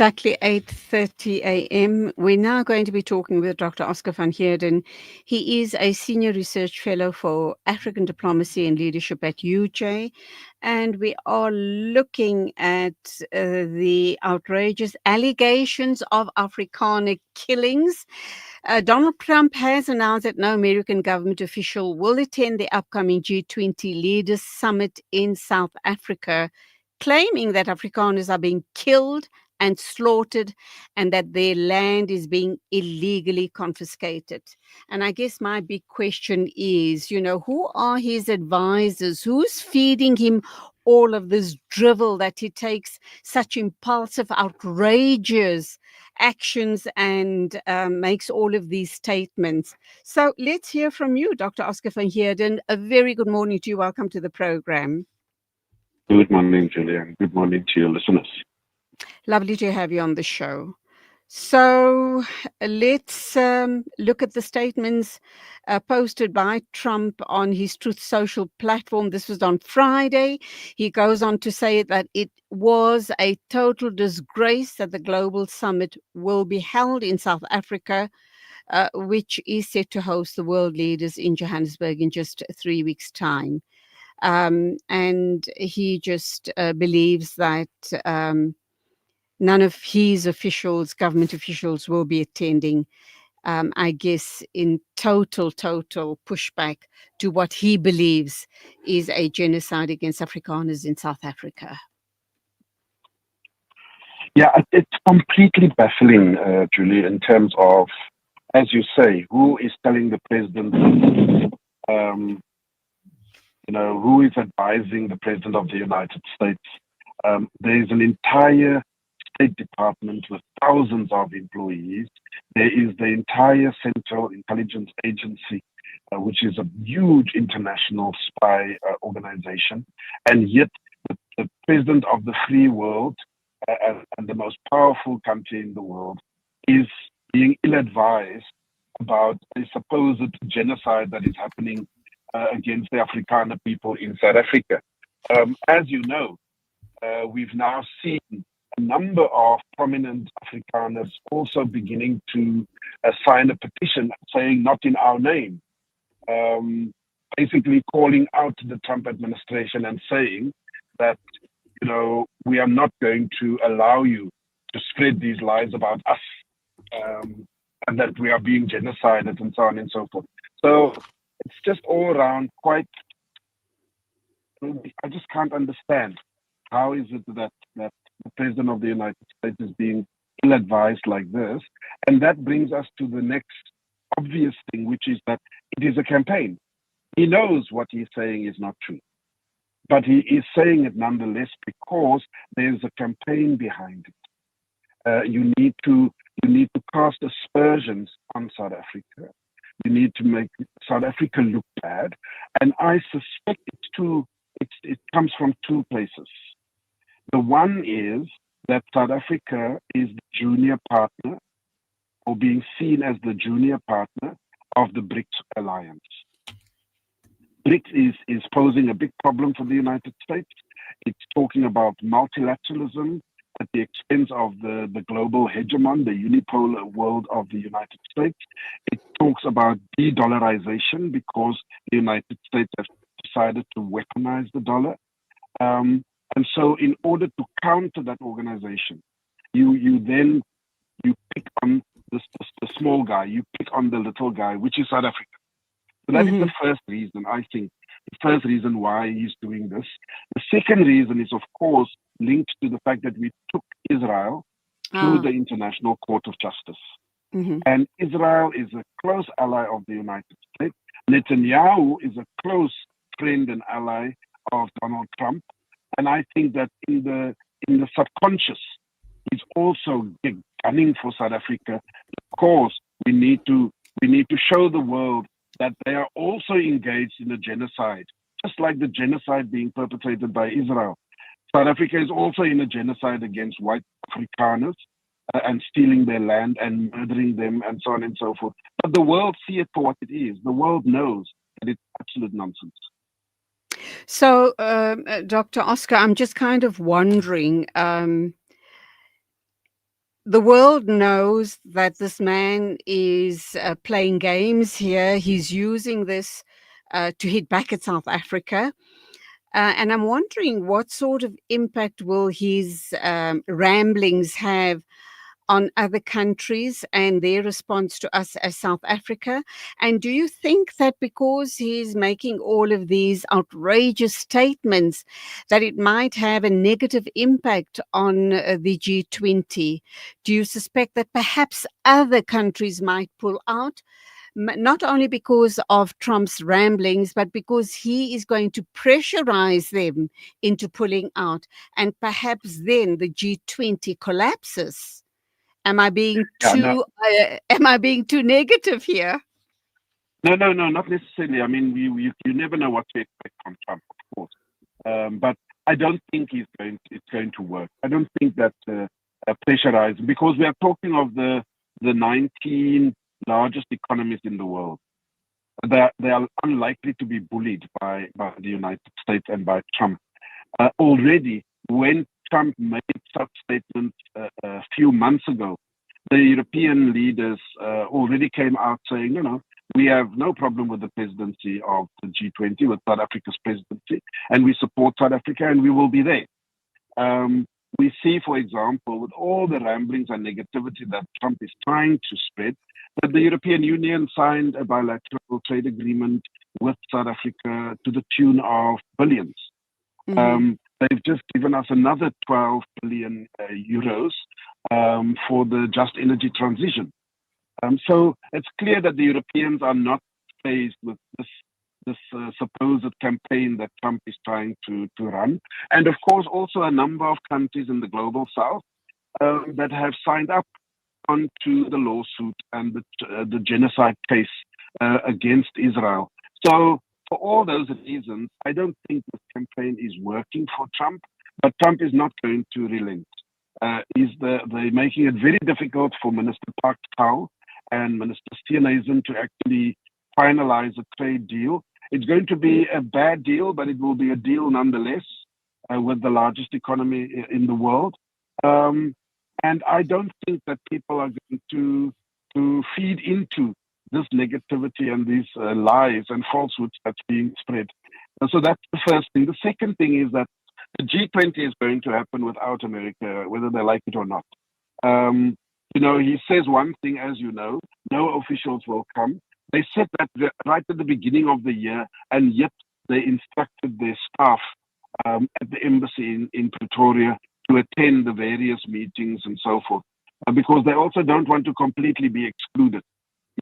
exactly 8:30 a.m. We're now going to be talking with Dr. Oscar van Heerden. He is a senior research fellow for African diplomacy and leadership at UJ, and we are looking at the outrageous allegations of Afrikaner killings. Donald Trump has announced that no American government official will attend the upcoming G20 Leaders Summit in South Africa, claiming that Afrikaners are being killed and slaughtered and that their land is being illegally confiscated. And I guess my big question is, who are his advisors? Who's feeding him all of this drivel that he takes such impulsive, outrageous actions and makes all of these statements? So let's hear from you, Dr. Oscar van Heerden. A very good morning to you. Welcome to the program. Good morning, Julian. Good morning to your listeners. Lovely to have you on the show. So let's look at the statements posted by Trump on his Truth Social platform. This was on Friday. He goes on to say that it was a total disgrace that the global summit will be held in South Africa, which is set to host the world leaders in Johannesburg in just 3 weeks' time. And he just believes that none of his officials, government officials, will be attending, I guess, in total pushback to what he believes is a genocide against Afrikaners in South Africa. Yeah, it's completely baffling, Julie, in terms of, as you say, who is telling the president, who is advising the president of the United States. There is an entire State Department with thousands of employees. There is the entire Central Intelligence Agency, which is a huge international spy organization. And yet the president of the free world and the most powerful country in the world is being ill-advised about a supposed genocide that is happening against the Afrikaner people in South Africa. As you know, we've now seen a number of prominent Afrikaners also beginning to sign a petition saying not in our name, basically calling out the Trump administration and saying that, we are not going to allow you to spread these lies about us, and that we are being genocided and so on and so forth. So it's just all around quite, I just can't understand how is it that the President of the United States is being ill-advised like this. And that brings us to the next obvious thing, which is that it is a campaign. He knows what he's saying is not true, but he is saying it nonetheless because there's a campaign behind it. You need to cast aspersions on South Africa. You need to make South Africa look bad. And I suspect it comes from two places. The one is that South Africa is the junior partner, or being seen as the junior partner of the BRICS alliance. BRICS is posing a big problem for the United States. It's talking about multilateralism at the expense of the global hegemon, the unipolar world of the United States. It talks about de-dollarization because the United States has decided to weaponize the dollar. And so in order to counter that organization, you pick on the small guy, you pick on the little guy, which is South Africa. So that is the first reason, I think, the first reason why he's doing this. The second reason is, of course, linked to the fact that we took Israel to the International Court of Justice. And Israel is a close ally of the United States. Netanyahu is a close friend and ally of Donald Trump. And I think that in the subconscious, he's also gunning for South Africa because we need to show the world that they are also engaged in a genocide, just like the genocide being perpetrated by Israel. South Africa is also in a genocide against white Afrikaners and stealing their land and murdering them and so on and so forth. But the world sees it for what it is. The world knows that it's absolute nonsense. So, Dr. Oscar, I'm just kind of wondering, the world knows that this man is playing games here. He's using this to hit back at South Africa. And I'm wondering what sort of impact will his ramblings have on other countries and their response to us as South Africa? And do you think that because he's making all of these outrageous statements, that it might have a negative impact on the G20? Do you suspect that perhaps other countries might pull out? Not only because of Trump's ramblings, but because he is going to pressurize them into pulling out. And perhaps then the G20 collapses. Am I being Yeah, no, too am I being too negative here? no, not necessarily. I mean, you never know what to expect from Trump, of course. But I don't think it's going to work. I don't think that pressurized, because we are talking of the 19 largest economies in the world. They are unlikely to be bullied by the United States and by Trump. Already, when Trump made such statements a few months ago, the European leaders already came out saying, we have no problem with the presidency of the G20, with South Africa's presidency, and we support South Africa and we will be there. We see, for example, with all the ramblings and negativity that Trump is trying to spread, that the European Union signed a bilateral trade agreement with South Africa to the tune of billions. Mm-hmm. They've just given us another 12 billion euros for the just energy transition. So it's clear that the Europeans are not faced with this supposed campaign that Trump is trying to run. And of course, also a number of countries in the global south that have signed up onto the lawsuit and the genocide case against Israel. So for all those reasons, I don't think this campaign is working for Trump, but Trump is not going to relent. They're making it very difficult for Minister Park Tau and Minister Steenhuisen to actually finalize a trade deal. It's going to be a bad deal, but it will be a deal nonetheless with the largest economy in the world. And I don't think that people are going to feed into this negativity and these lies and falsehoods that's being spread. And so that's the first thing. The second thing is that the G20 is going to happen without America, whether they like it or not. He says one thing, as you know, no officials will come. They said that right at the beginning of the year, and yet they instructed their staff at the embassy in Pretoria to attend the various meetings and so forth, because they also don't want to completely be excluded.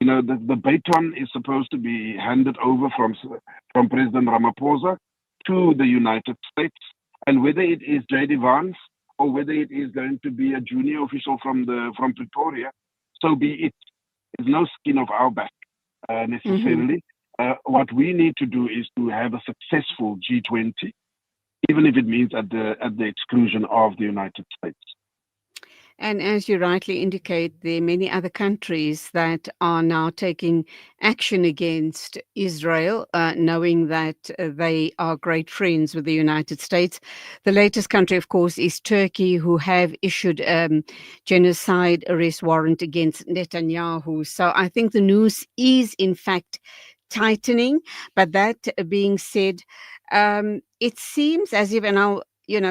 The baton is supposed to be handed over from President Ramaphosa to the United States, and whether it is J.D. Vance or whether it is going to be a junior official from Pretoria, so be it. There's no skin of our back necessarily. Mm-hmm. What we need to do is to have a successful G20, even if it means at the exclusion of the United States. And as you rightly indicate, there are many other countries that are now taking action against Israel, knowing that they are great friends with the United States. The latest country, of course, is Turkey, who have issued genocide arrest warrant against Netanyahu. So I think the news is, in fact, tightening. But that being said, it seems as if, and I'll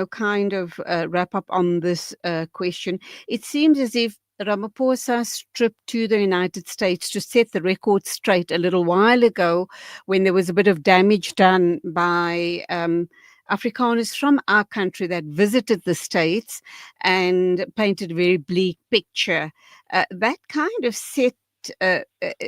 kind of wrap up on this question. It seems as if Ramaphosa stripped to the United States to set the record straight a little while ago, when there was a bit of damage done by Afrikaners from our country that visited the States and painted a very bleak picture. That kind of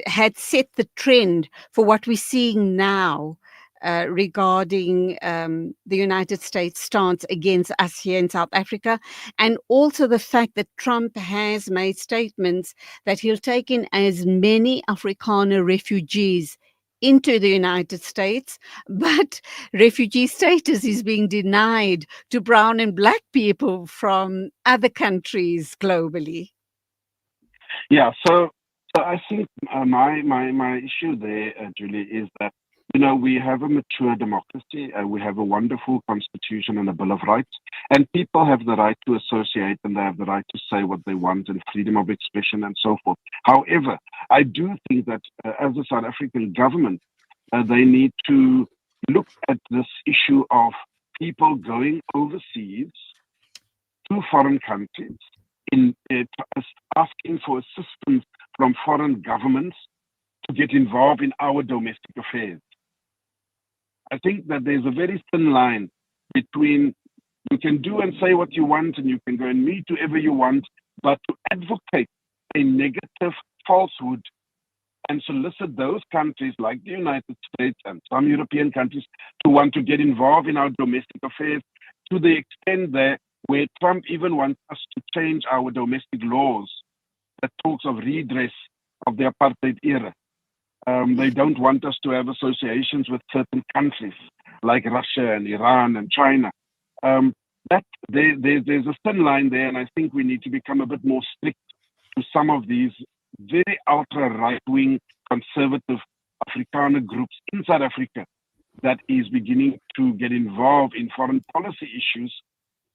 had set the trend for what we're seeing now. Regarding the United States stance against us here in South Africa, and also the fact that Trump has made statements that he'll take in as many Afrikaner refugees into the United States, but refugee status is being denied to brown and black people from other countries globally. Yeah, so I think my issue there, Julie, is that We have a mature democracy. We have a wonderful constitution and a Bill of Rights, and people have the right to associate and they have the right to say what they want and freedom of expression and so forth. However, I do think that as a South African government, they need to look at this issue of people going overseas to foreign countries in asking for assistance from foreign governments to get involved in our domestic affairs. I think that there's a very thin line between you can do and say what you want and you can go and meet whoever you want, but to advocate a negative falsehood and solicit those countries like the United States and some European countries to want to get involved in our domestic affairs to the extent there where Trump even wants us to change our domestic laws that talks of redress of the apartheid era. They don't want us to have associations with certain countries like Russia and Iran and China. There's a thin line there, and I think we need to become a bit more strict to some of these very ultra right-wing conservative Afrikaner groups in South Africa that is beginning to get involved in foreign policy issues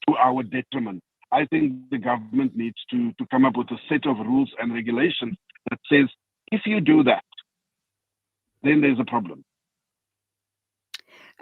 to our detriment. I think the government needs to come up with a set of rules and regulations that says if you do that, then there's a problem.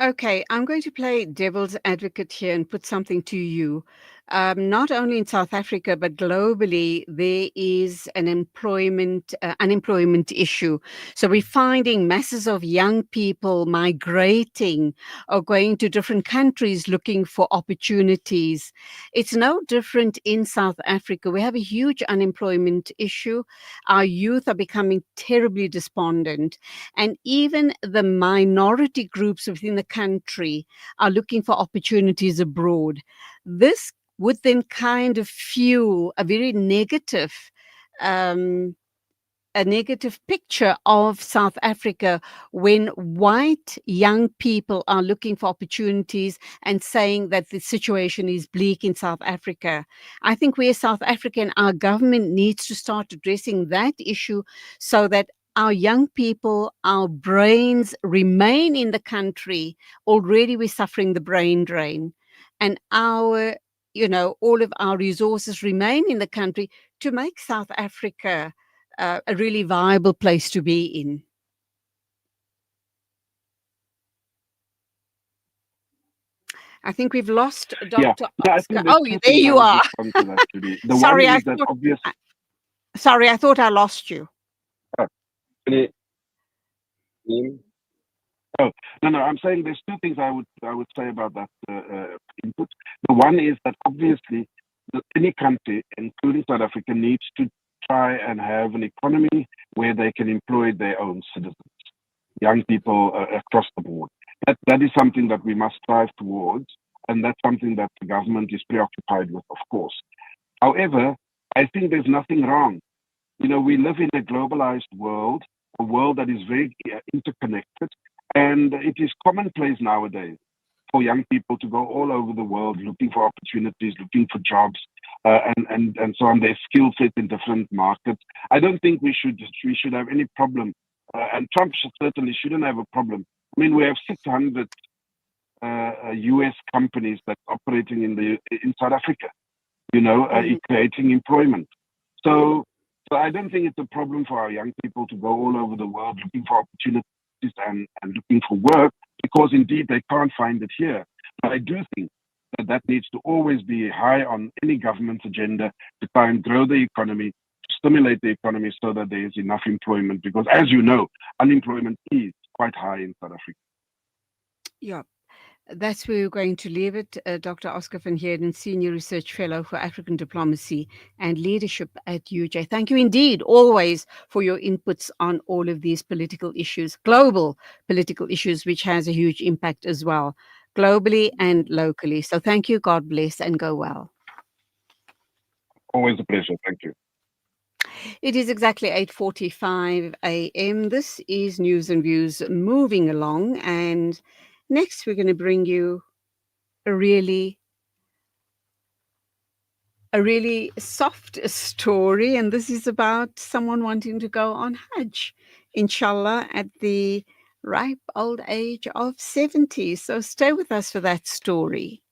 Okay, I'm going to play devil's advocate here and put something to you. Not only in South Africa, but globally, there is an unemployment issue. So we're finding masses of young people migrating or going to different countries looking for opportunities. It's no different in South Africa. We have a huge unemployment issue. Our youth are becoming terribly despondent. And even the minority groups within the country are looking for opportunities abroad. This would then kind of fuel a very um, negative picture of South Africa when white young people are looking for opportunities and saying that the situation is bleak in South Africa. I think we as South African, our government needs to start addressing that issue so that our young people, our brains remain in the country. Already we're suffering the brain drain, and all of our resources remain in the country to make South Africa a really viable place to be in. I think we've lost Dr. I Oscar. think there's Oh, two there things I you would are. respond to that today. The one Sorry, is that obvious. I thought I lost you. Oh, no, I'm saying there's two things I would say about that input. The one is that obviously any country, including South Africa, needs to try and have an economy where they can employ their own citizens, young people across the board. That is something that we must strive towards, and that's something that the government is preoccupied with, of course. However, I think there's nothing wrong. We live in a globalized world, a world that is very interconnected. And it is commonplace nowadays for young people to go all over the world looking for opportunities, looking for jobs, and so on. Their skill set in different markets. I don't think we should have any problem, and Trump certainly shouldn't have a problem. I mean, we have 600 U.S. companies that are operating in South Africa, creating employment. So I don't think it's a problem for our young people to go all over the world looking for opportunities and looking for work, because indeed they can't find it here. But I do think that needs to always be high on any government's agenda to try and grow the economy, to stimulate the economy so that there is enough employment, because as you know, unemployment is quite high in South Africa. Yeah. That's where we're going to leave it. Dr. Oscar van Heerden, Senior Research Fellow for African Diplomacy and Leadership at UJ. Thank you indeed, always, for your inputs on all of these political issues, global political issues, which has a huge impact as well, globally and locally. So thank you, God bless, and go well. Always a pleasure. Thank you. It is exactly 8:45 a.m. This is News and Views moving along, and next we're going to bring you a really soft story, and this is about someone wanting to go on Hajj, inshallah, at the ripe old age of 70. So stay with us for that story.